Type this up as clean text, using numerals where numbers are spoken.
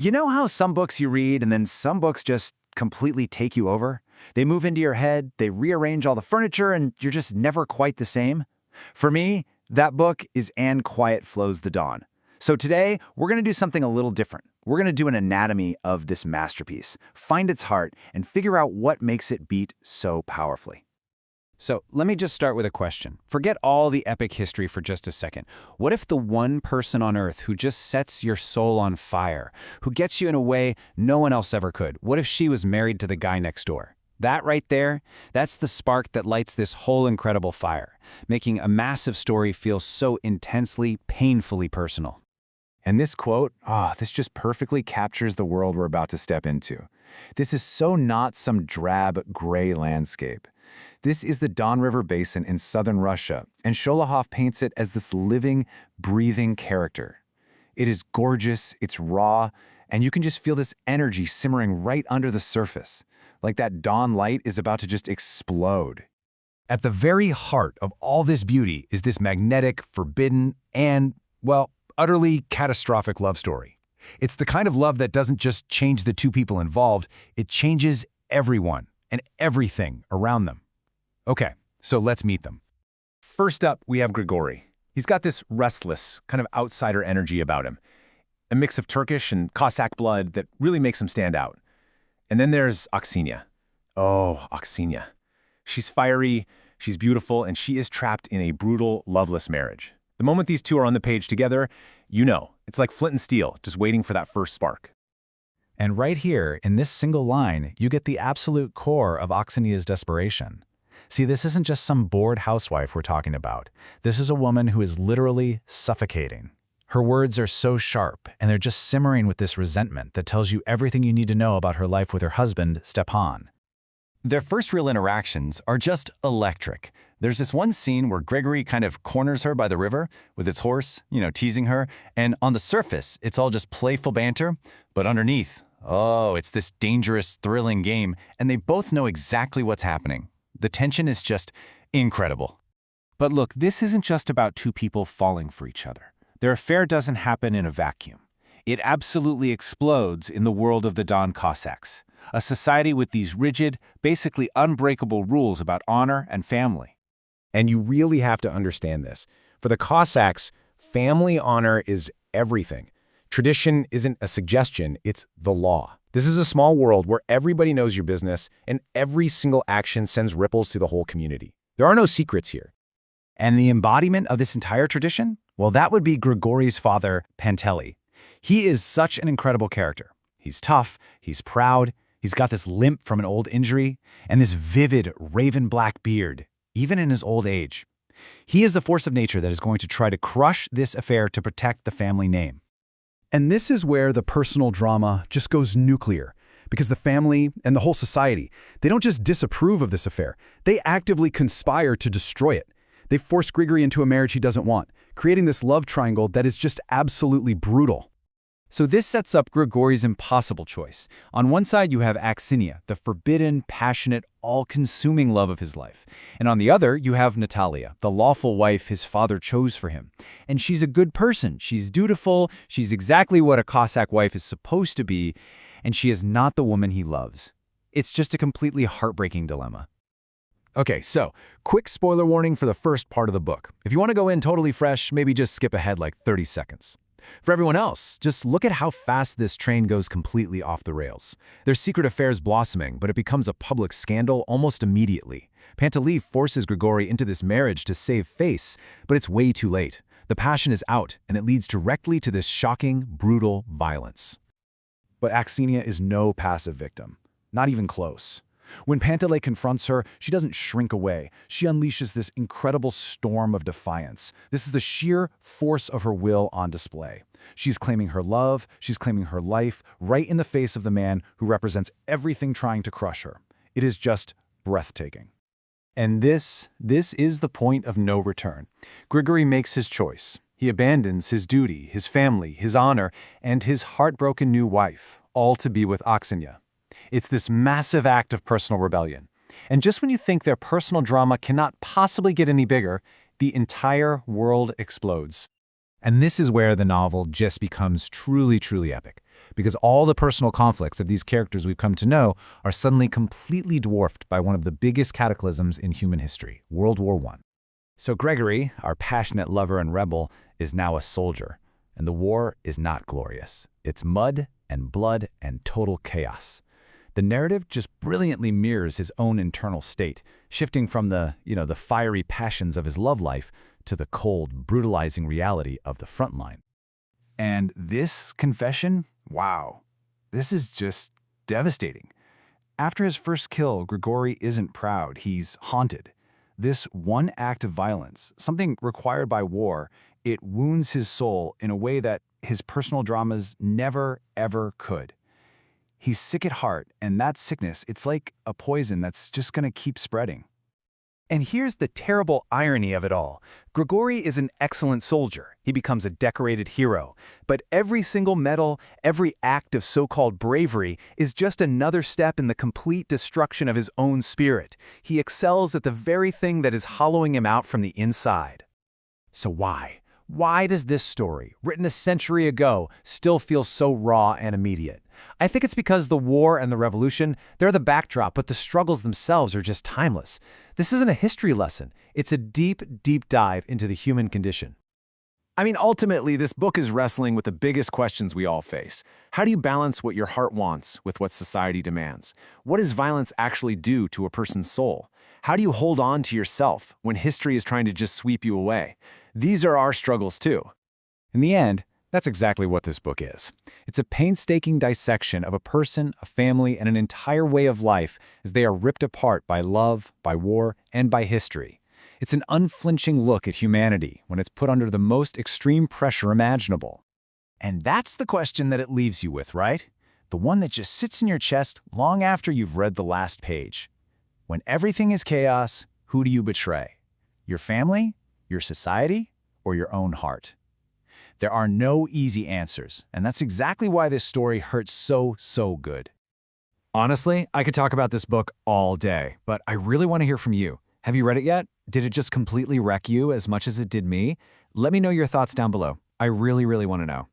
You know how some books you read and then some books just completely take you over? They move into your head, they rearrange all the furniture, and you're just never quite the same? For me, that book is And Quiet Flows the Dawn. So today, we're going to do something a little different. We're going to do an anatomy of this masterpiece, find its heart, and figure out what makes it beat so powerfully. So let me just start with a question. Forget all the epic history for just a second. What if the one person on Earth who just sets your soul on fire, who gets you in a way no one else ever could, what if she was married to the guy next door? That right there, that's the spark that lights this whole incredible fire, making a massive story feel so intensely, painfully personal. And this quote, this just perfectly captures the world we're about to step into. This is so not some drab, gray landscape. This is the Don River Basin in southern Russia, and Sholokhov paints it as this living, breathing character. It is gorgeous, it's raw, and you can just feel this energy simmering right under the surface, like that dawn light is about to just explode. At the very heart of all this beauty is this magnetic, forbidden, and, well, utterly catastrophic love story. It's the kind of love that doesn't just change the two people involved, it changes everyone and everything around them. Okay, so let's meet them. First up, we have Grigori. He's got this restless, kind of outsider energy about him. A mix of Turkish and Cossack blood that really makes him stand out. And then there's Aksenia. Oh, Aksenia. She's fiery, she's beautiful, and she is trapped in a brutal, loveless marriage. The moment these two are on the page together, you know, it's like flint and steel, just waiting for that first spark. And right here, in this single line, you get the absolute core of Aksenia's desperation. See, this isn't just some bored housewife we're talking about. This is a woman who is literally suffocating. Her words are so sharp, and they're just simmering with this resentment that tells you everything you need to know about her life with her husband, Stepan. Their first real interactions are just electric. There's this one scene where Gregory kind of corners her by the river with his horse, teasing her, and on the surface, it's all just playful banter, but underneath, it's this dangerous, thrilling game, and they both know exactly what's happening. The tension is just incredible. But look, this isn't just about two people falling for each other. Their affair doesn't happen in a vacuum. It absolutely explodes in the world of the Don Cossacks, a society with these rigid, basically unbreakable rules about honor and family. And you really have to understand this. For the Cossacks, family honor is everything. Tradition isn't a suggestion, it's the law. This is a small world where everybody knows your business and every single action sends ripples through the whole community. There are no secrets here. And the embodiment of this entire tradition? Well, that would be Grigori's father, Panteli. He is such an incredible character. He's tough, he's proud, he's got this limp from an old injury, and this vivid raven black beard, even in his old age. He is the force of nature that is going to try to crush this affair to protect the family name. And this is where the personal drama just goes nuclear, because the family and the whole society, they don't just disapprove of this affair, they actively conspire to destroy it. They force Grigory into a marriage he doesn't want, creating this love triangle that is just absolutely brutal. So this sets up Grigori's impossible choice. On one side, you have Aksenia, the forbidden, passionate, all-consuming love of his life. And on the other, you have Natalia, the lawful wife his father chose for him. And she's a good person, she's dutiful, she's exactly what a Cossack wife is supposed to be, and she is not the woman he loves. It's just a completely heartbreaking dilemma. Okay, so, quick spoiler warning for the first part of the book. If you want to go in totally fresh, maybe just skip ahead like 30 seconds. For everyone else, just look at how fast this train goes completely off the rails. Their secret affair's blossoming, but it becomes a public scandal almost immediately. Panteli forces Grigori into this marriage to save face, but it's way too late. The passion is out, and it leads directly to this shocking, brutal violence. But Aksenia is no passive victim, not even close. When Panteli confronts her, she doesn't shrink away. She unleashes this incredible storm of defiance. This is the sheer force of her will on display. She's claiming her love, she's claiming her life, right in the face of the man who represents everything trying to crush her. It is just breathtaking. And this is the point of no return. Grigory makes his choice. He abandons his duty, his family, his honor, and his heartbroken new wife, all to be with Aksenia. It's this massive act of personal rebellion. And just when you think their personal drama cannot possibly get any bigger, the entire world explodes. And this is where the novel just becomes truly, truly epic. because all the personal conflicts of these characters we've come to know are suddenly completely dwarfed by one of the biggest cataclysms in human history, World War I. So Gregory, our passionate lover and rebel, is now a soldier, and the war is not glorious. It's mud and blood and total chaos. The narrative just brilliantly mirrors his own internal state, shifting from the fiery passions of his love life to the cold, brutalizing reality of the front line. And this confession, wow, this is just devastating. After his first kill, Grigori isn't proud, he's haunted. This one act of violence, something required by war, it wounds his soul in a way that his personal dramas never, ever could. He's sick at heart, and that sickness, it's like a poison that's just gonna keep spreading. And here's the terrible irony of it all. Grigori is an excellent soldier. He becomes a decorated hero. But every single medal, every act of so-called bravery is just another step in the complete destruction of his own spirit. He excels at the very thing that is hollowing him out from the inside. So why? Why does this story, written a century ago, still feel so raw and immediate? I think it's because the war and the revolution, they're the backdrop, but the struggles themselves are just timeless. This isn't a history lesson. It's a deep, deep dive into the human condition. I mean, ultimately, this book is wrestling with the biggest questions we all face. How do you balance what your heart wants with what society demands? What does violence actually do to a person's soul? How do you hold on to yourself when history is trying to just sweep you away? These are our struggles too. In the end, that's exactly what this book is. It's a painstaking dissection of a person, a family, and an entire way of life as they are ripped apart by love, by war, and by history. It's an unflinching look at humanity when it's put under the most extreme pressure imaginable. And that's the question that it leaves you with, right? The one that just sits in your chest long after you've read the last page. When everything is chaos, who do you betray? Your family, your society, or your own heart? There are no easy answers, and that's exactly why this story hurts so good. Honestly, I could talk about this book all day, but I really want to hear from you. Have you read it yet? Did it just completely wreck you as much as it did me? Let me know your thoughts down below. I really want to know.